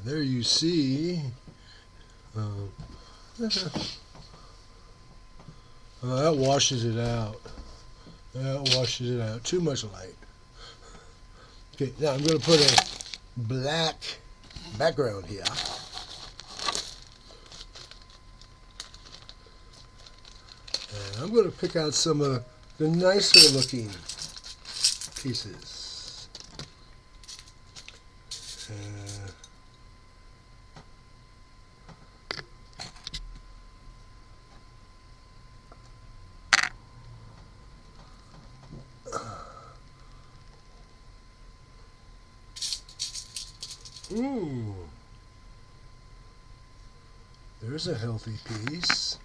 There you see. That washes it out. That washes it out. Too much light. Okay, now I'm going to put a black background here. And I'm going to pick out some of the nicer looking pieces. Ooh, there's a healthy piece.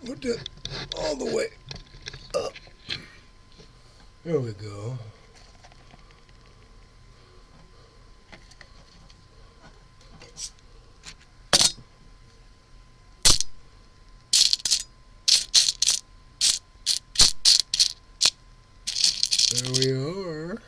Put it all the way up. There we go. There we are.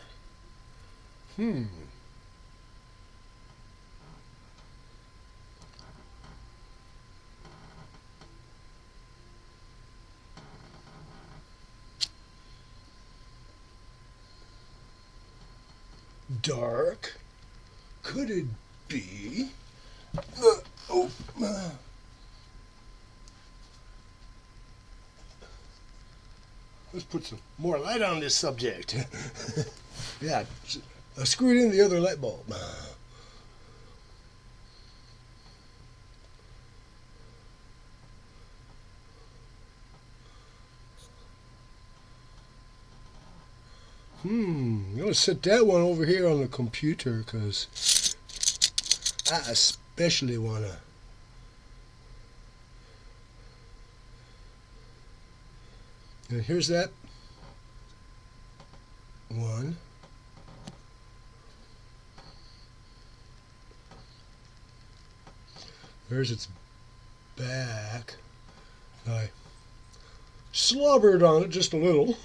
Dark. Could it be? Let's put some more light on this subject. Yeah, I screwed in the other light bulb. I'm going to set that one over here on the computer because I especially want to. And here's that one. There's its back. I slobbered on it just a little.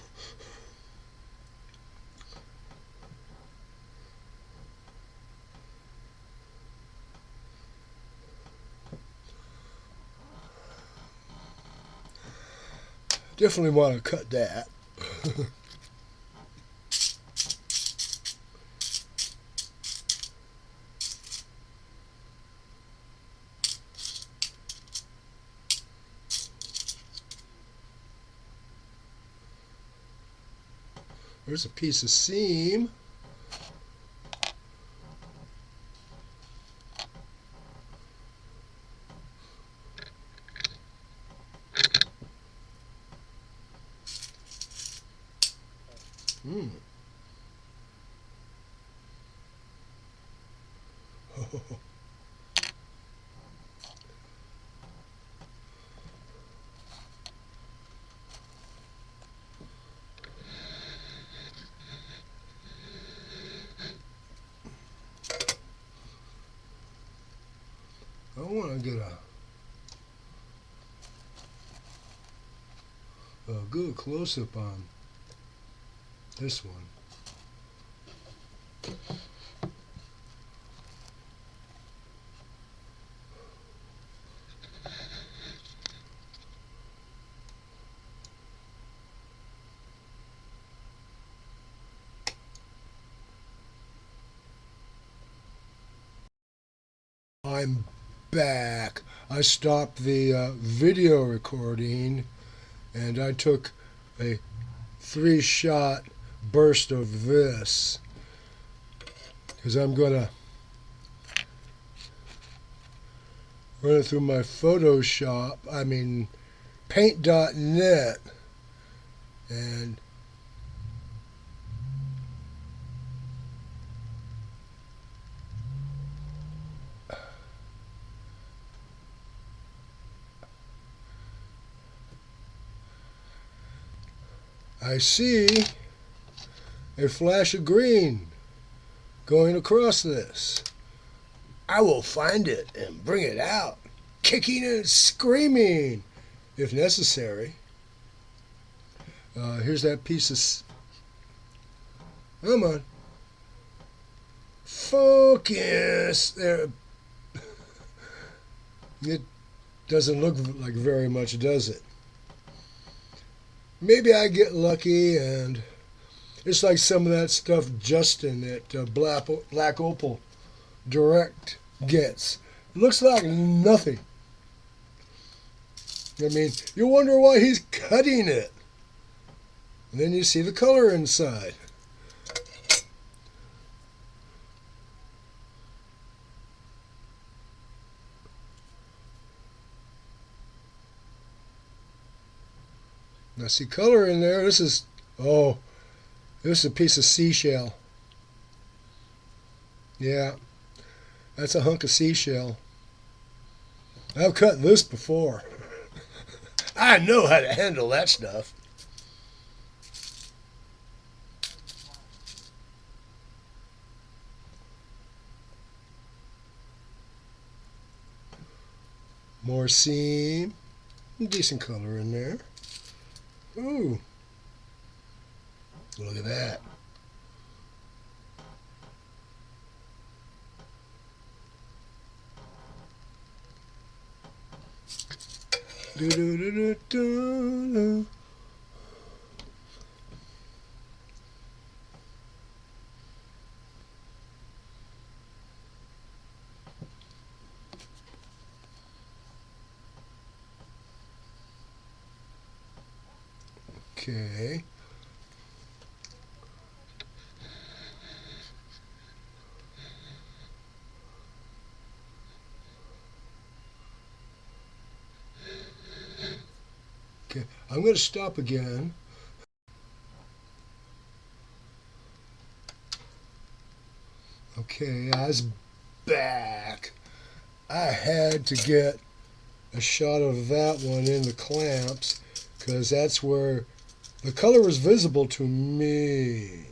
Definitely want to cut that. There's a piece of seam. I want to get a good close-up on this one. I'm back. I stopped the video recording and I took a 3-shot burst of this because I'm going to run it through my paint.net, and I see a flash of green going across this. I will find it and bring it out, kicking and screaming if necessary. Here's that piece of... Come on. Focus. There. It doesn't look like very much, does it? Maybe I get lucky and it's like some of that stuff Justin at Black Opal Direct gets. It looks like nothing. I mean, you wonder why he's cutting it. And then you see the color inside. I see color in there. This is a piece of seashell. Yeah, that's a hunk of seashell. I've cut this before. I know how to handle that stuff. More seam. Decent color in there. Ooh. Look at that. Do do do do do. Okay. Okay, I'm going to stop again. Okay, I was back. I had to get a shot of that one in the clamps because that's where the color was visible to me.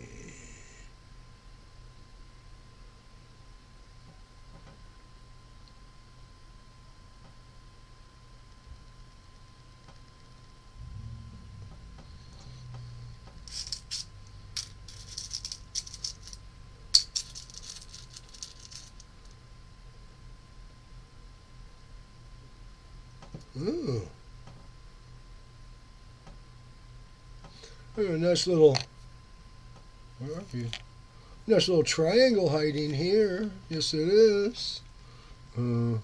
Ooh. A nice little, where are you? Nice little triangle hiding here. Yes, it is. You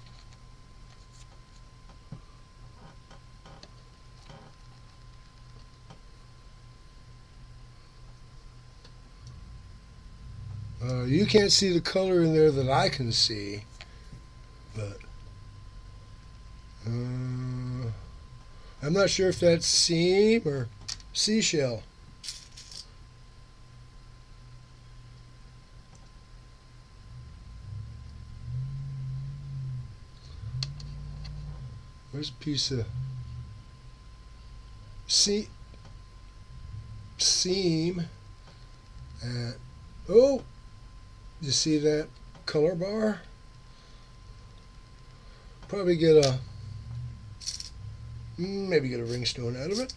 can't see the color in there that I can see, but I'm not sure if that's seam or seashell. There's a piece of seam. And, oh, you see that color bar? Probably maybe get a ringstone out of it.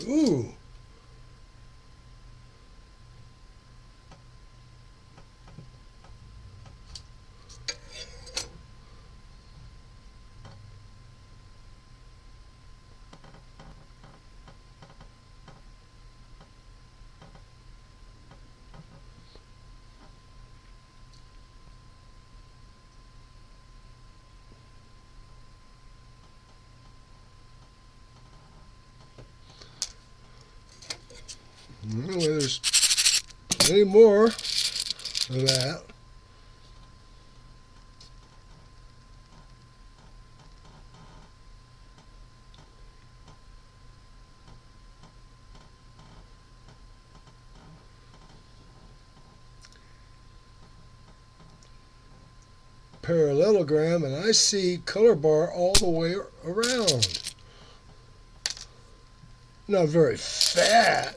Ooh. Well, there's plenty more of that. Parallelogram, and I see color bar all the way around. Not very fat,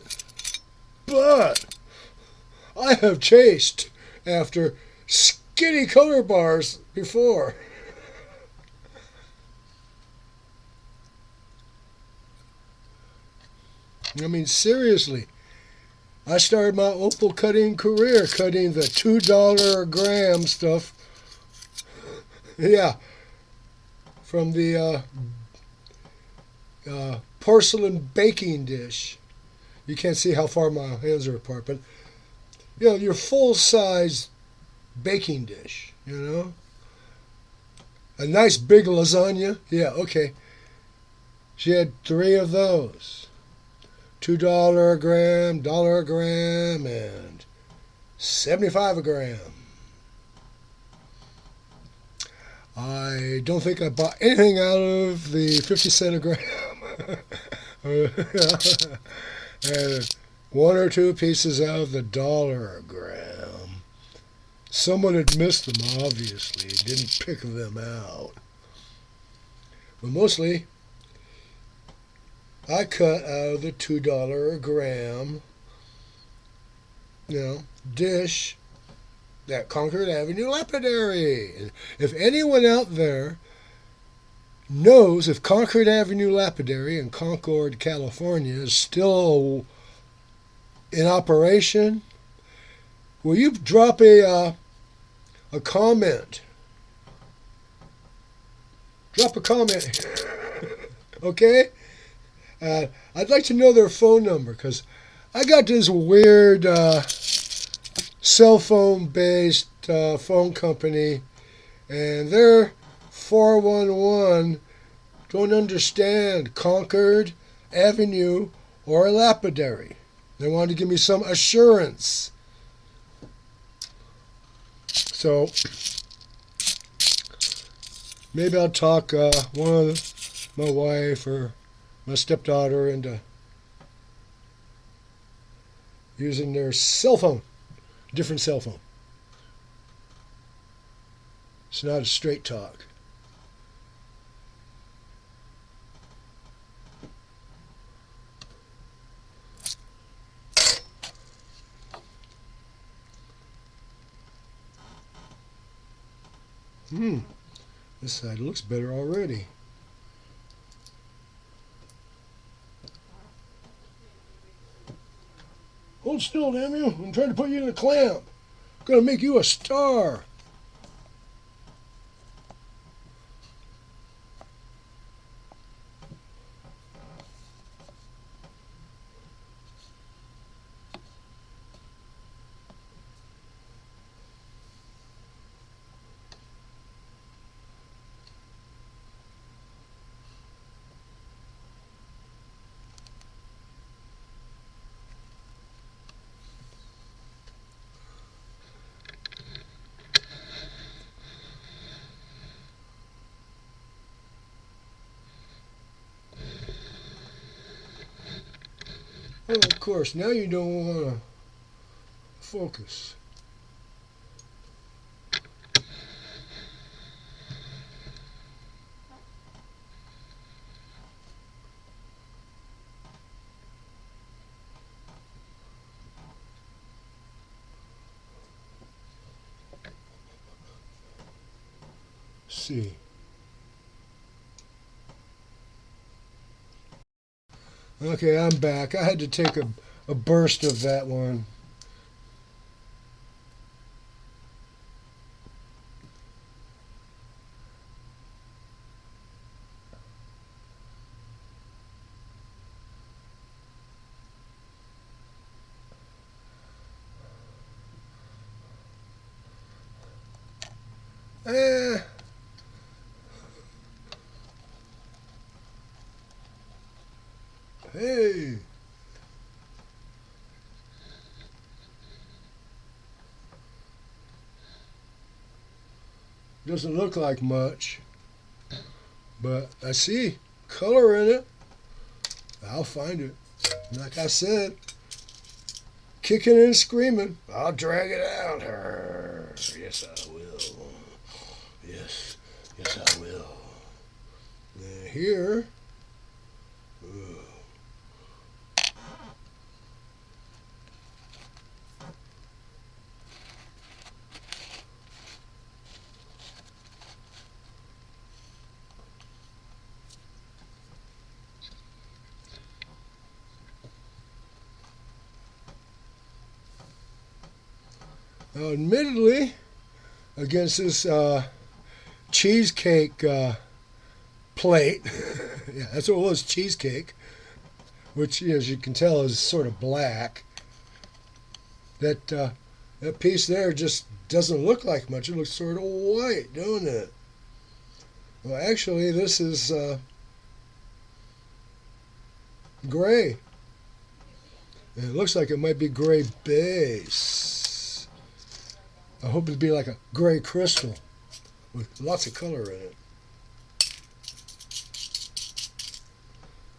but I have chased after skinny color bars before. I mean, seriously, I started my opal cutting career cutting the $2 a gram stuff. Yeah, from the porcelain baking dish. You can't see how far my hands are apart, but your full size baking dish. A nice big lasagna. Yeah, okay. She had 3 of those. $2 a gram, dollar a gram, and 75 a gram. I don't think I bought anything out of the 50 cent a gram. And 1 or 2 pieces out of the dollar a gram. Someone had missed them, obviously, didn't pick them out. But mostly, I cut out of the $2 a gram, dish that Concord Avenue lapidary. And if anyone out there knows if Concord Avenue lapidary in Concord, California is still in operation, will you drop a comment? Drop a comment, okay? I'd like to know their phone number because I got this weird cell phone based phone company, and their 411 don't understand Concord Avenue or lapidary. They wanted to give me some assurance. So maybe I'll talk one of my wife or my stepdaughter into using their cell phone, different cell phone. It's not a straight talk. This side looks better already. Hold still, damn you. I'm trying to put you in a clamp. I'm going to make you a star. Oh, of course, now you don't want to focus. See. Okay, I'm back. I had to take a burst of that one. Eh, hey, doesn't look like much, but I see color in it. I'll find it. Like I said, kicking and screaming. I'll drag it out. Yes, I will. Yes, yes, I will. Now here. Now, admittedly, against this cheesecake plate, yeah, that's what it was, cheesecake, which, as you can tell, is sort of black. That piece there just doesn't look like much. It looks sort of white, don't it? Well, actually, this is gray. And it looks like it might be gray base. I hope it'd be like a gray crystal with lots of color in it.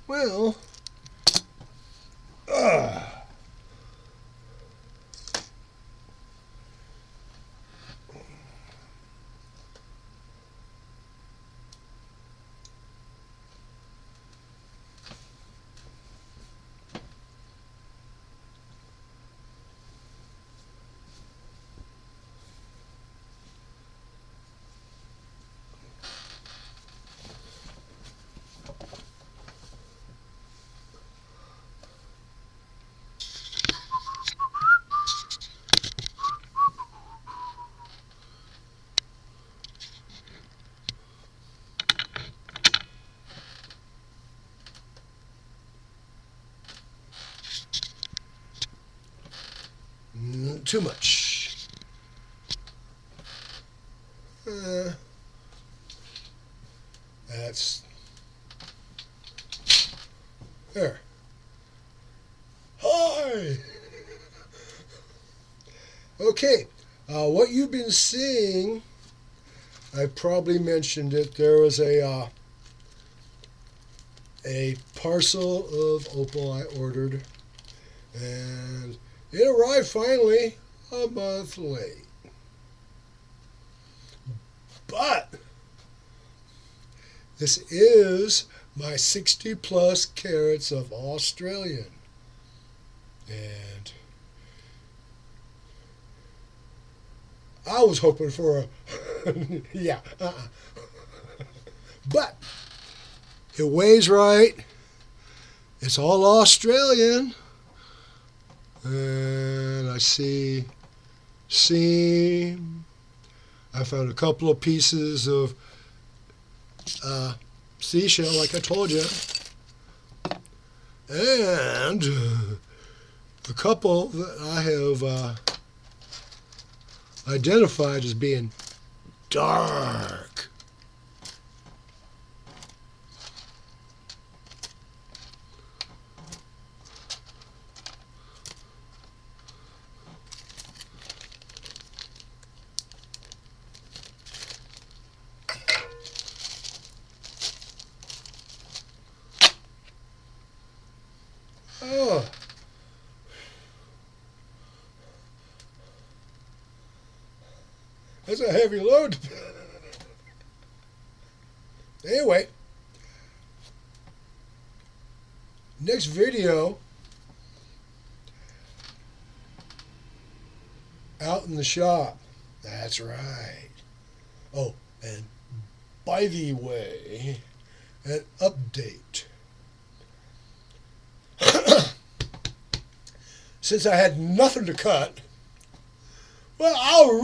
Well, too much. That's there. Hi. Okay, what you've been seeing, I probably mentioned it. There was a parcel of opal I ordered, and it arrived finally a month late. But this is my 60 plus carats of Australian. And I was hoping for a, yeah, but it weighs right. It's all Australian. And I see seam. I found a couple of pieces of seashell, like I told you. And a couple that I have identified as being dark. Oh. That's a heavy load. Anyway, next video, out in the shop. That's right. Oh, and by the way, an update. since I had nothing to cut, well, I'll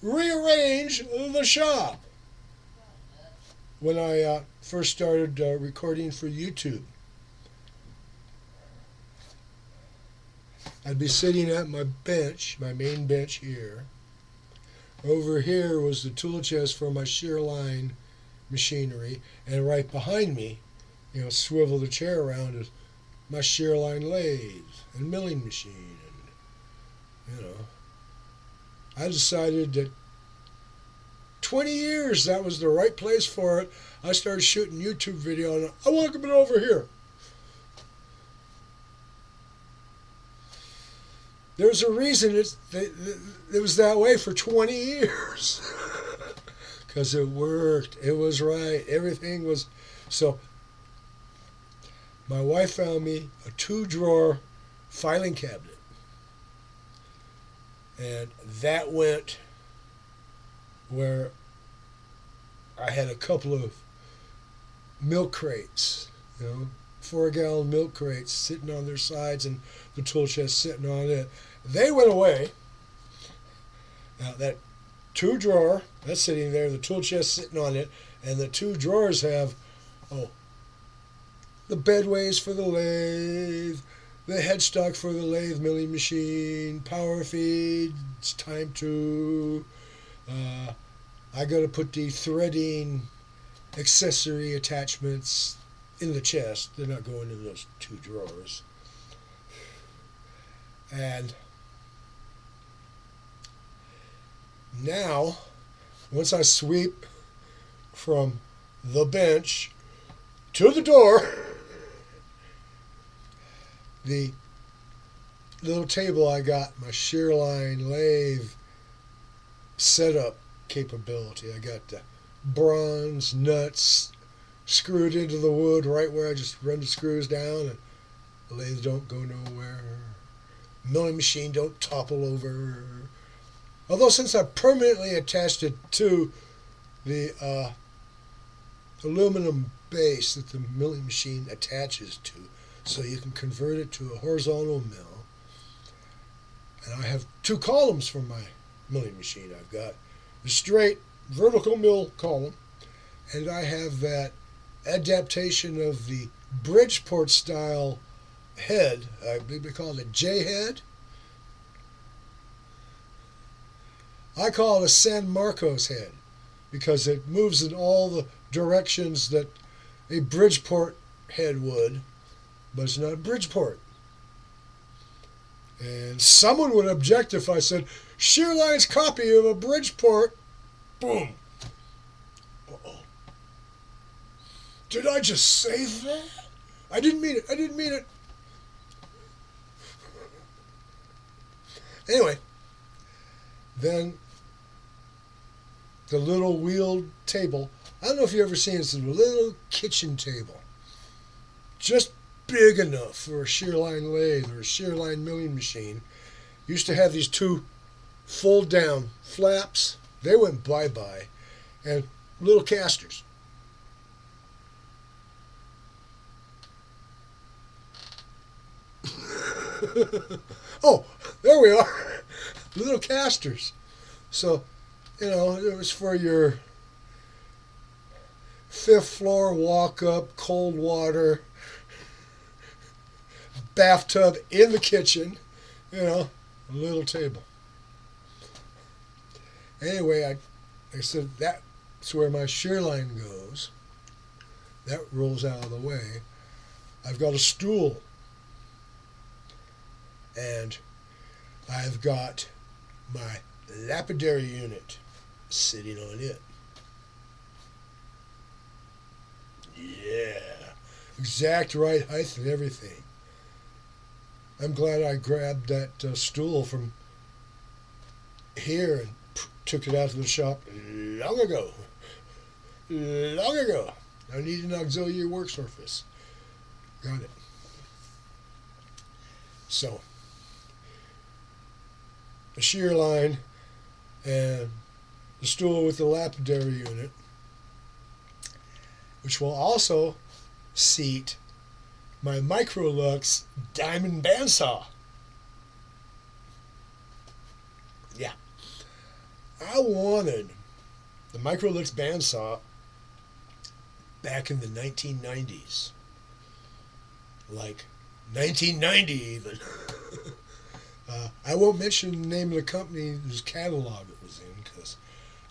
rearrange the shop. When I first started recording for YouTube, I'd be sitting at my bench, my main bench here. Over here was the tool chest for my shear line machinery, and right behind me, swivel the chair around, is my shear line lathe and milling machine. And, I decided that 20 years that was the right place for it. I started shooting YouTube video, and I want to come over here. There's a reason it was that way for 20 years. Because it worked. It was right. Everything was. So my wife found me a 2-drawer filing cabinet. And that went where I had a couple of milk crates, 4-gallon milk crates sitting on their sides and the tool chest sitting on it. They went away. Now that 2-drawer, that's sitting there, the tool chest sitting on it, and the 2 drawers have, the bedways for the lathe, the headstock for the lathe milling machine, power feeds, time to, I got to put the threading accessory attachments in the chest. They're not going in those 2 drawers. And now, once I sweep from the bench to the door, the little table I got, my shear line lathe setup capability. I got the bronze nuts screwed into the wood right where I just run the screws down, and the lathe don't go nowhere. Milling machine don't topple over. Although since I permanently attached it to the aluminum base that the milling machine attaches to, so you can convert it to a horizontal mill. And I have 2 columns for my milling machine. I've got the straight vertical mill column, and I have that adaptation of the Bridgeport style head. I believe we call it a J head. I call it a San Marcos head because it moves in all the directions that a Bridgeport head would, but it's not a Bridgeport. And someone would object if I said, Shearline's copy of a Bridgeport. Boom. Uh-oh. Did I just say that? I didn't mean it. Anyway, then the little wheeled table. I don't know if you've ever seen it. It's a little kitchen table. Just big enough for a shear line lathe or a shear line milling machine. Used to have these 2 fold down flaps. They went bye-bye. And little casters. Oh, there we are. Little casters. So, it was for your 5th floor walk up, cold water, bathtub in the kitchen, a little table. Anyway, I said that's where my shear line goes. That rolls out of the way. I've got a stool. And I've got my lapidary unit sitting on it. Yeah, exact right height and everything. I'm glad I grabbed that stool from here and took it out to the shop long ago. I need an auxiliary work surface. Got it. So, the shear line and the stool with the lapidary unit, which will also seat my Microlux diamond bandsaw. I wanted the Microlix bandsaw back in the 1990s. Like 1990 even. I won't mention the name of the company whose catalog it was in because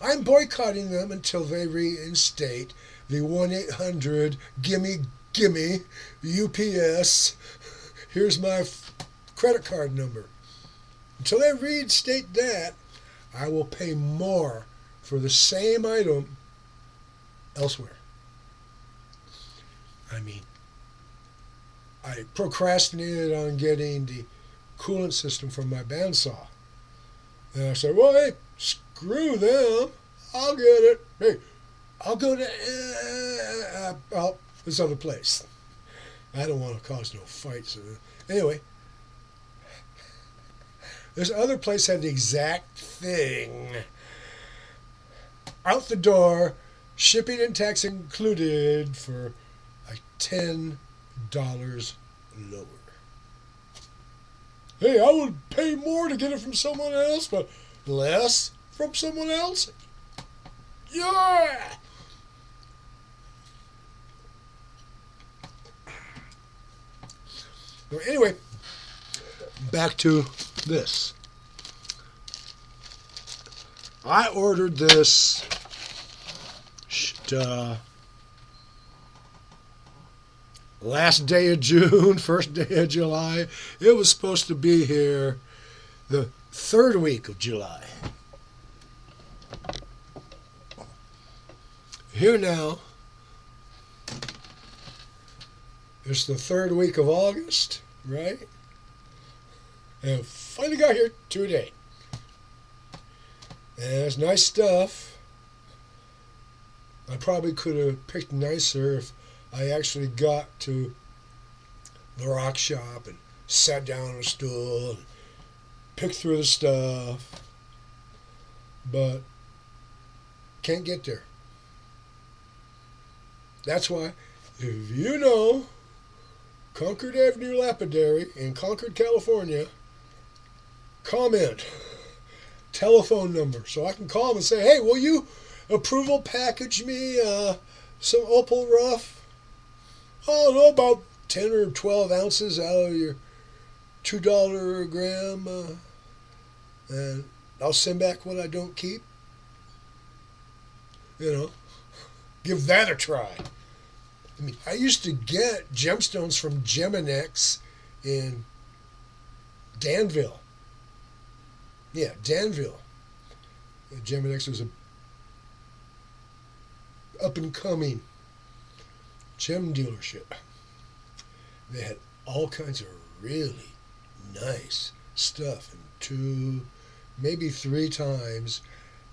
I'm boycotting them until they reinstate the 1-800 gimme gimme UPS. Here's my credit card number. Until they reinstate that, I will pay more for the same item elsewhere. I mean, I procrastinated on getting the coolant system from my bandsaw. And I said, well, hey, screw them. I'll get it. Hey, I'll go to this other place. I don't want to cause no fights. Anyway, this other place had the exact thing. Out the door, shipping and tax included for like $10 lower. Hey, I would pay more to get it from someone else, but less from someone else? Yeah! Well, anyway, back to this. I ordered this last day of June, first day of July. It was supposed to be here the third week of July. Here now, it's the third week of August, right? And finally got here today. And it's nice stuff. I probably could have picked nicer if I actually got to the rock shop and sat down on a stool and picked through the stuff. But can't get there. That's why, if you know Concord Avenue Lapidary in Concord, California, comment, telephone number, so I can call them and say, hey, will you approval package me some opal rough? I don't know, about 10 or 12 ounces out of your $2 a gram, and I'll send back what I don't keep. You know, give that a try. I mean, I used to get gemstones from Geminex in Danville. Yeah, Danville. Geminex was a up-and-coming gem dealership. They had all kinds of really nice stuff. And 2, maybe 3 times,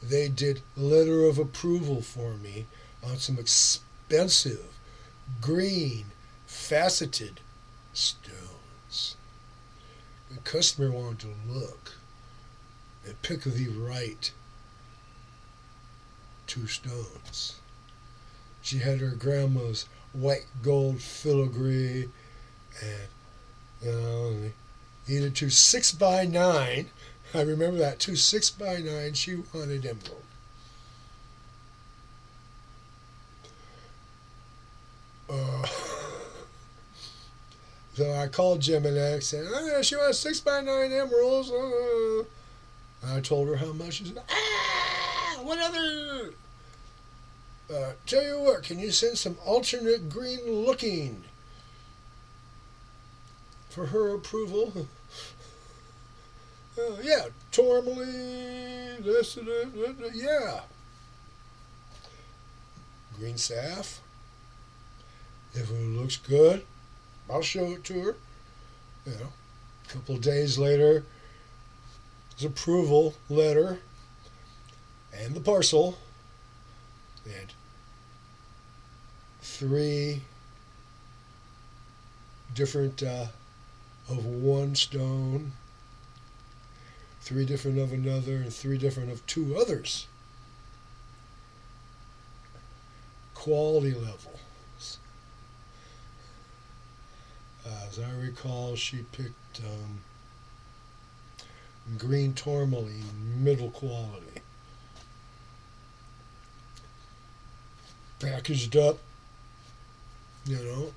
they did letter of approval for me on some expensive green faceted stones. The customer wanted to look and pick the right 2 stones. She had her grandma's white gold filigree, and either 2 6x9. I remember that 2 6x9. She wanted emerald. So I called Geminex and she wants 6x9 emeralds. I told her how much. She said, what other? Tell you what, can you send some alternate green looking for her approval? Yeah, tourmaline, this, yeah. Green saf. If it looks good, I'll show it to her. You know, a couple of days later, his approval letter and the parcel, and 3 different of one stone, 3 different of another, and 3 different of 2 others. Quality levels. As I recall, she picked green tourmaline, middle quality. packaged up, you know,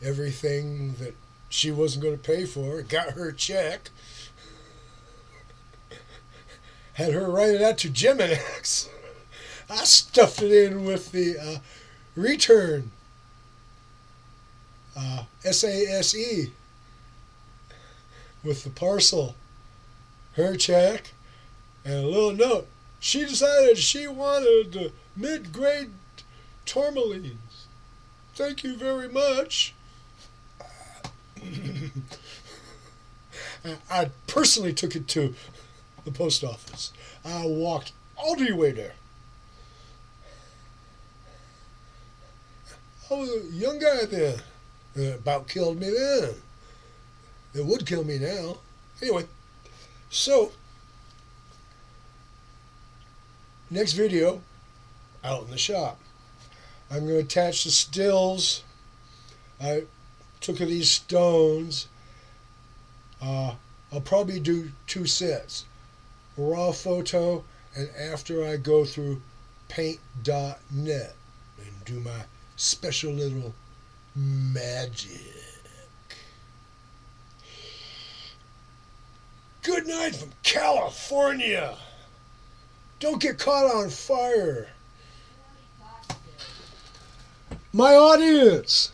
everything that she wasn't going to pay for. Got her check. Had her write it out to Geminex. I stuffed it in with the return. SASE. With the parcel. Her check. And a little note. She decided she wanted mid-grade tourmalines. Thank you very much. I personally took it to the post office. I walked all the way there. I was a young guy then. It about killed me then. It would kill me now. Anyway, so next video, out in the shop. I'm going to attach the stills. I took of these stones. I'll probably do 2 sets. A raw photo, and after I go through paint.net and do my special little magic. Good night from California. Don't get caught on fire. My audience,